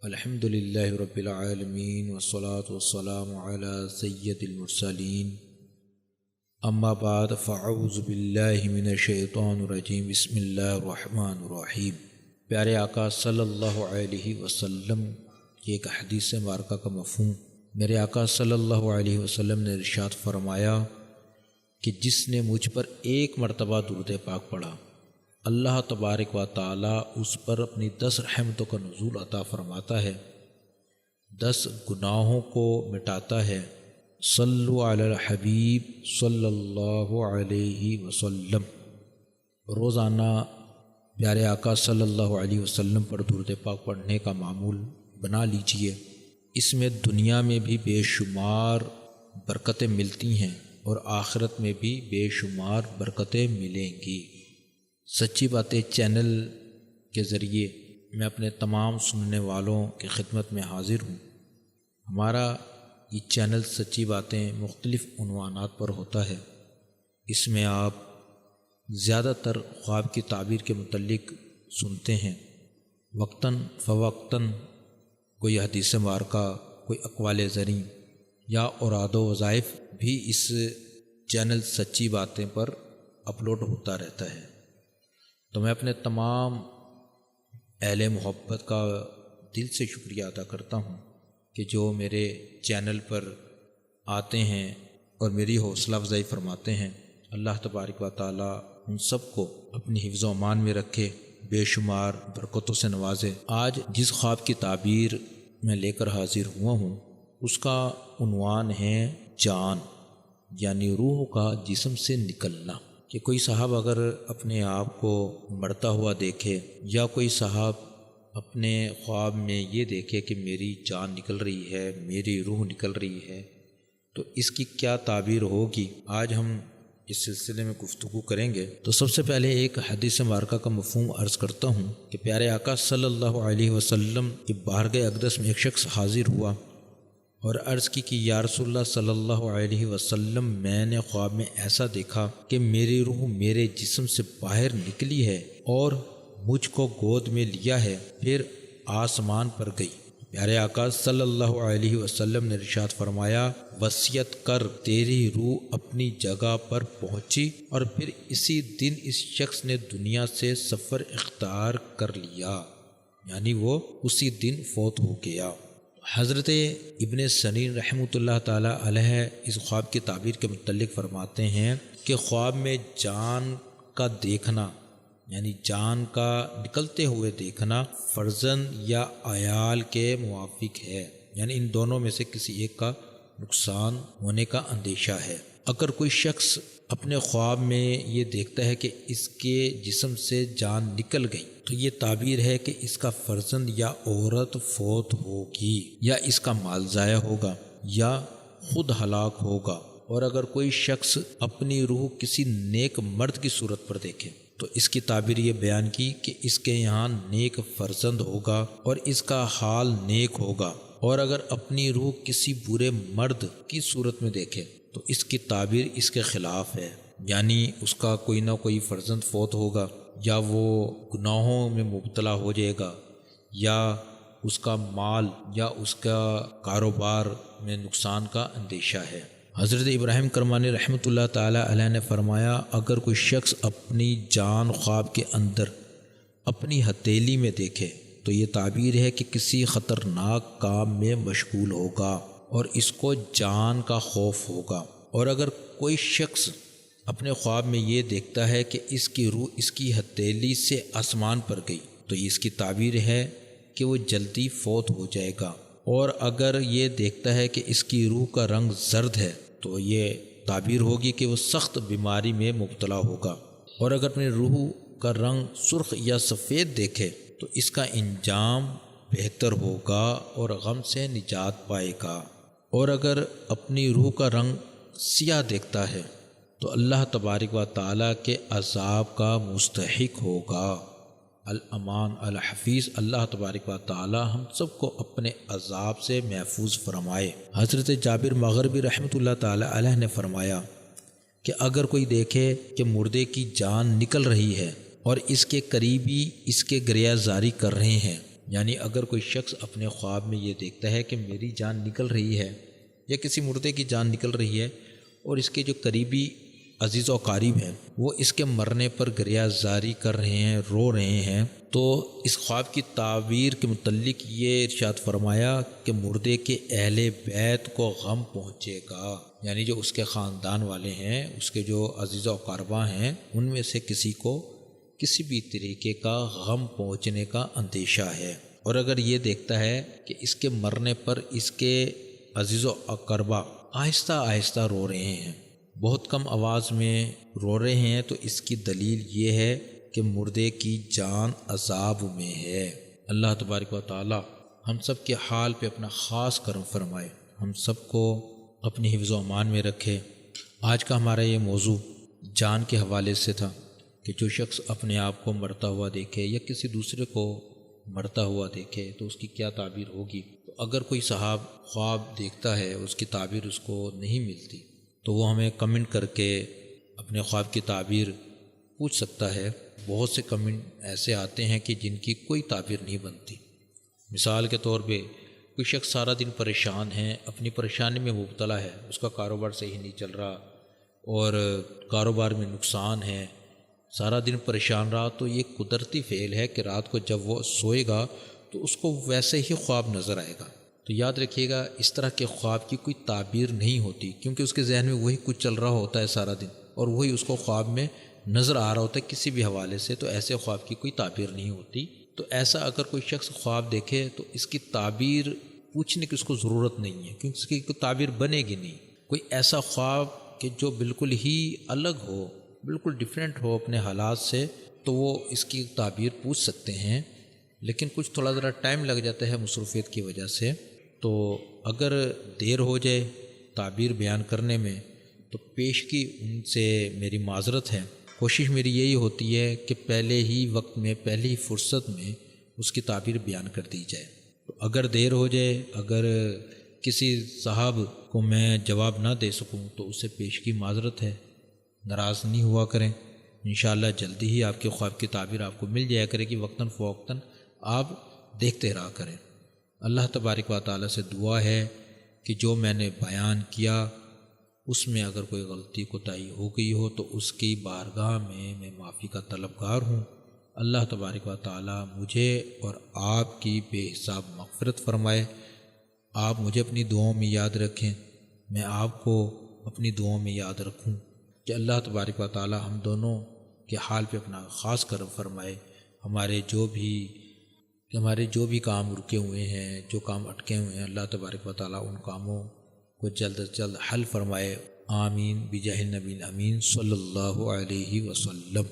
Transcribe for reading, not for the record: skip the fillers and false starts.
الحمد للہ رب العالمین والصلاة والسلام علی سید المرسلین اما بعد فاعوذ باللہ من الشیطان الرجیم بسم اللہ الرحمن الرحیم۔ پیارے آقا صلی اللہ علیہ وسلم کی ایک حدیث مبارکہ کا مفہوم، میرے آقا صلی اللہ علیہ وسلم نے ارشاد فرمایا کہ جس نے مجھ پر ایک مرتبہ درود پاک پڑھا، اللہ تبارک و تعالی اس پر اپنی 10 رحمتوں کا نزول عطا فرماتا ہے، 10 گناہوں کو مٹاتا ہے۔ صلو علی الحبیب صلی اللہ علیہ وسلم۔ روزانہ پیارے آقا صلی اللہ علیہ وسلم پر درود پاک پڑھنے کا معمول بنا لیجئے۔ اس میں دنیا میں بھی بے شمار برکتیں ملتی ہیں اور آخرت میں بھی بے شمار برکتیں ملیں گی۔ سچی باتیں چینل کے ذریعے میں اپنے تمام سننے والوں کی خدمت میں حاضر ہوں۔ ہمارا یہ چینل سچی باتیں مختلف عنوانات پر ہوتا ہے۔ اس میں آپ زیادہ تر خواب کی تعبیر کے متعلق سنتے ہیں، وقتاً فوقتاً کوئی حدیث مبارکہ، کوئی اقوال زریں یا اوراد و وظائف بھی اس چینل سچی باتیں پر اپلوڈ ہوتا رہتا ہے۔ تو میں اپنے تمام اہل محبت کا دل سے شکریہ ادا کرتا ہوں کہ جو میرے چینل پر آتے ہیں اور میری حوصلہ افزائی فرماتے ہیں۔ اللہ تبارک و تعالی ان سب کو اپنی حفظ و امان میں رکھے، بے شمار برکتوں سے نوازے۔ آج جس خواب کی تعبیر میں لے کر حاضر ہوا ہوں اس کا عنوان ہے جان، یعنی روح کا جسم سے نکلنا۔ کہ کوئی صاحب اگر اپنے آپ کو مرتا ہوا دیکھے یا کوئی صاحب اپنے خواب میں یہ دیکھے کہ میری جان نکل رہی ہے، میری روح نکل رہی ہے، تو اس کی کیا تعبیر ہوگی، آج ہم اس سلسلے میں گفتگو کریں گے۔ تو سب سے پہلے ایک حدیث مبارکہ کا مفہوم عرض کرتا ہوں کہ پیارے آقا صلی اللہ علیہ وسلم کی بارگاہ اقدس میں ایک شخص حاضر ہوا اور عرض کی کہ یا رسول اللہ صلی اللہ علیہ وسلم، میں نے خواب میں ایسا دیکھا کہ میری روح میرے جسم سے باہر نکلی ہے اور مجھ کو گود میں لیا ہے، پھر آسمان پر گئی۔ پیارے آقا صلی اللہ علیہ وسلم نے ارشاد فرمایا، وصیت کر، تیری روح اپنی جگہ پر پہنچی اور پھر اسی دن اس شخص نے دنیا سے سفر اختیار کر لیا، یعنی وہ اسی دن فوت ہو گیا۔ حضرت ابن سنین رحمۃ اللہ تعالی علیہ اس خواب کی تعبیر کے متعلق فرماتے ہیں کہ خواب میں جان کا دیکھنا، یعنی جان کا نکلتے ہوئے دیکھنا، فرزند یا عیال کے موافق ہے، یعنی ان دونوں میں سے کسی ایک کا نقصان ہونے کا اندیشہ ہے۔ اگر کوئی شخص اپنے خواب میں یہ دیکھتا ہے کہ اس کے جسم سے جان نکل گئی تو یہ تعبیر ہے کہ اس کا فرزند یا عورت فوت ہوگی، یا اس کا مال ضائع ہوگا، یا خود ہلاک ہوگا۔ اور اگر کوئی شخص اپنی روح کسی نیک مرد کی صورت پر دیکھے تو اس کی تعبیر یہ بیان کی کہ اس کے یہاں نیک فرزند ہوگا اور اس کا حال نیک ہوگا۔ اور اگر اپنی روح کسی برے مرد کی صورت میں دیکھے تو اس کی تعبیر اس کے خلاف ہے، یعنی اس کا کوئی نہ کوئی فرزند فوت ہوگا، یا وہ گناہوں میں مبتلا ہو جائے گا، یا اس کا مال یا اس کا کاروبار میں نقصان کا اندیشہ ہے۔ حضرت ابراہیم کرمانی رحمۃ اللہ تعالی علیہ نے فرمایا، اگر کوئی شخص اپنی جان خواب کے اندر اپنی ہتھیلی میں دیکھے تو یہ تعبیر ہے کہ کسی خطرناک کام میں مشغول ہوگا اور اس کو جان کا خوف ہوگا۔ اور اگر کوئی شخص اپنے خواب میں یہ دیکھتا ہے کہ اس کی روح اس کی ہتھیلی سے آسمان پر گئی تو اس کی تعبیر ہے کہ وہ جلدی فوت ہو جائے گا۔ اور اگر یہ دیکھتا ہے کہ اس کی روح کا رنگ زرد ہے تو یہ تعبیر ہوگی کہ وہ سخت بیماری میں مبتلا ہوگا۔ اور اگر اپنی روح کا رنگ سرخ یا سفید دیکھے تو اس کا انجام بہتر ہوگا اور غم سے نجات پائے گا۔ اور اگر اپنی روح کا رنگ سیاہ دیکھتا ہے تو اللہ تبارک و تعالیٰ کے عذاب کا مستحق ہوگا۔ الامان الحفیظ، اللہ تبارک و تعالی ہم سب کو اپنے عذاب سے محفوظ فرمائے۔ حضرت جابر مغربی رحمۃ اللہ تعالی علیہ نے فرمایا کہ اگر کوئی دیکھے کہ مردے کی جان نکل رہی ہے اور اس کے قریبی اس کے گریہ زاری کر رہے ہیں، یعنی اگر کوئی شخص اپنے خواب میں یہ دیکھتا ہے کہ میری جان نکل رہی ہے یا کسی مردے کی جان نکل رہی ہے اور اس کے جو قریبی عزیز و قریب ہیں وہ اس کے مرنے پر گریہ زاری کر رہے ہیں، رو رہے ہیں، تو اس خواب کی تعبیر کے متعلق یہ ارشاد فرمایا کہ مردے کے اہل بیت کو غم پہنچے گا، یعنی جو اس کے خاندان والے ہیں، اس کے جو عزیز و اقاربہ ہیں، ان میں سے کسی کو کسی بھی طریقے کا غم پہنچنے کا اندیشہ ہے۔ اور اگر یہ دیکھتا ہے کہ اس کے مرنے پر اس کے عزیز و اقربا آہستہ آہستہ رو رہے ہیں، بہت کم آواز میں رو رہے ہیں، تو اس کی دلیل یہ ہے کہ مردے کی جان عذاب میں ہے۔ اللہ تبارک و تعالی ہم سب کے حال پہ اپنا خاص کرم فرمائے، ہم سب کو اپنی حفظ و امان میں رکھے۔ آج کا ہمارا یہ موضوع جان کے حوالے سے تھا کہ جو شخص اپنے آپ کو مرتا ہوا دیکھے یا کسی دوسرے کو مرتا ہوا دیکھے تو اس کی کیا تعبیر ہوگی۔ تو اگر کوئی صاحب خواب دیکھتا ہے، اس کی تعبیر اس کو نہیں ملتی، تو وہ ہمیں کمنٹ کر کے اپنے خواب کی تعبیر پوچھ سکتا ہے۔ بہت سے کمنٹ ایسے آتے ہیں کہ جن کی کوئی تعبیر نہیں بنتی۔ مثال کے طور پہ کوئی شخص سارا دن پریشان ہے، اپنی پریشانی میں مبتلا ہے، اس کا کاروبار صحیح نہیں چل رہا اور کاروبار میں نقصان ہے، سارا دن پریشان رہا، تو یہ قدرتی فعل ہے کہ رات کو جب وہ سوئے گا تو اس کو ویسے ہی خواب نظر آئے گا۔ تو یاد رکھیے گا، اس طرح کے خواب کی کوئی تعبیر نہیں ہوتی، کیونکہ اس کے ذہن میں وہی کچھ چل رہا ہوتا ہے سارا دن اور وہی اس کو خواب میں نظر آ رہا ہوتا ہے کسی بھی حوالے سے، تو ایسے خواب کی کوئی تعبیر نہیں ہوتی۔ تو ایسا اگر کوئی شخص خواب دیکھے تو اس کی تعبیر پوچھنے کی اس کو ضرورت نہیں ہے، کیونکہ اس کی کوئی تعبیر بنے گی نہیں۔ کوئی ایسا خواب کہ جو بالکل ہی الگ ہو، بالکل ڈیفرنٹ ہو اپنے حالات سے، تو وہ اس کی تعبیر پوچھ سکتے ہیں، لیکن کچھ تھوڑا ذرا ٹائم لگ جاتا ہے مصروفیت کی وجہ سے۔ تو اگر دیر ہو جائے تعبیر بیان کرنے میں تو پیش کی ان سے میری معذرت ہے۔ کوشش میری یہی ہوتی ہے کہ پہلے ہی وقت میں، پہلی فرصت میں اس کی تعبیر بیان کر دی جائے۔ تو اگر دیر ہو جائے، اگر کسی صاحب کو میں جواب نہ دے سکوں تو اس سے پیش کی معذرت ہے، ناراض نہیں ہوا کریں۔ انشاءاللہ جلدی ہی آپ کے خواب کی تعبیر آپ کو مل جایا کرے گی، وقتاً فوقتاً آپ دیکھتے رہا کریں۔ اللہ تبارک و تعالیٰ سے دعا ہے کہ جو میں نے بیان کیا اس میں اگر کوئی غلطی کوتاہی ہو گئی ہو تو اس کی بارگاہ میں معافی کا طلبگار ہوں۔ اللہ تبارک و تعالیٰ مجھے اور آپ کی بے حساب مغفرت فرمائے۔ آپ مجھے اپنی دعاؤں میں یاد رکھیں، میں آپ کو اپنی دعاؤں میں یاد رکھوں، کہ اللہ تبارک و تعالیٰ ہم دونوں کے حال پہ اپنا خاص کرم فرمائے۔ ہمارے جو بھی کام رکے ہوئے ہیں، جو کام اٹکے ہوئے ہیں، اللہ تبارک و تعالیٰ ان کاموں کو جلد از جلد حل فرمائے۔ آمین بجاہ النبی الامین صلی اللہ علیہ وسلم۔